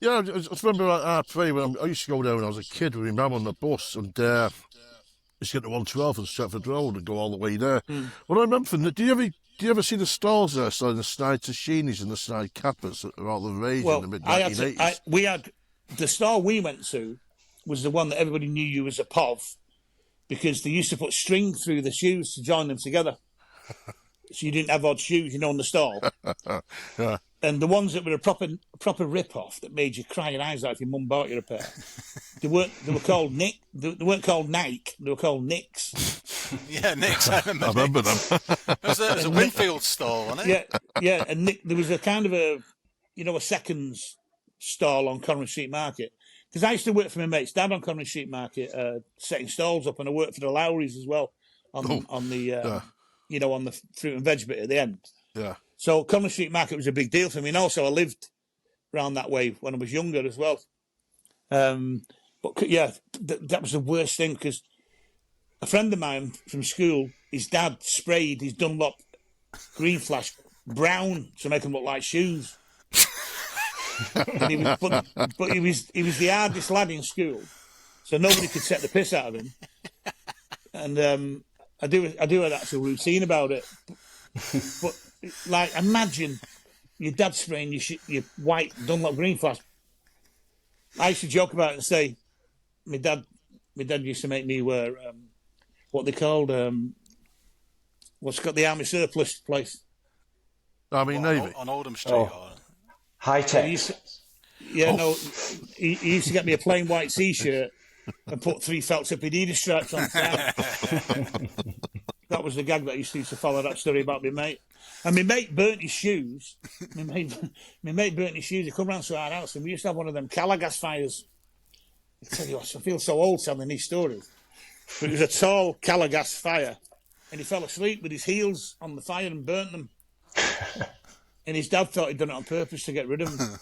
Yeah, I remember at Harpurhey when I used to go there when I was a kid with my mum on the bus, and used to get to 112 and Stratford Road and go all the way there. Mm. What I remember from do you ever see the stalls there selling the snide tashinis and the snide kappas that were all the rage in Well, the mid I had to. 1980s? We had the store we went to was the one that everybody knew you as a POV because they used to put string through the shoes to join them together, so you didn't have odd shoes, on the stall. Yeah. And the ones that were a proper rip off that made you cry your eyes out if your mum bought you a pair. They were called Nick. They weren't called Nike. They were called Nicks. Yeah, Nick's. I remember, I remember them. It was a Winfield store, wasn't it? Yeah. And Nick, there was a kind of a seconds stall on Connery Street Market. Because I used to work for my mate's dad on Connery Street Market, setting stalls up, and I worked for the Lowrys as well on the on the fruit and veg bit at the end. Yeah. So Connery Street Market was a big deal for me, and also I lived around that way when I was younger as well. But yeah, that was the worst thing because a friend of mine from school, his dad sprayed his Dunlop Green Flash brown to make them look like shoes. And he was the hardest lad in school, so nobody could set the piss out of him. And I do an actual routine about it. But like, imagine your dad spraying your white Dunlop Green Flash. I used to joke about it and say, my dad used to make me wear what they called what's got the army surplus place. Army Navy. On Oldham Street. Oh. High tech. He used to get me a plain white t-shirt and put 3 felt up Adidas straps on the side. That was the gag that I used to follow that story about my mate. And my mate burnt his shoes. My mate burnt his shoes. He come round to our house and we used to have one of them Calagas fires. I tell you what, I feel so old telling these stories. But it was a tall Calagas fire. And he fell asleep with his heels on the fire and burnt them. And his dad thought he'd done it on purpose to get rid of him.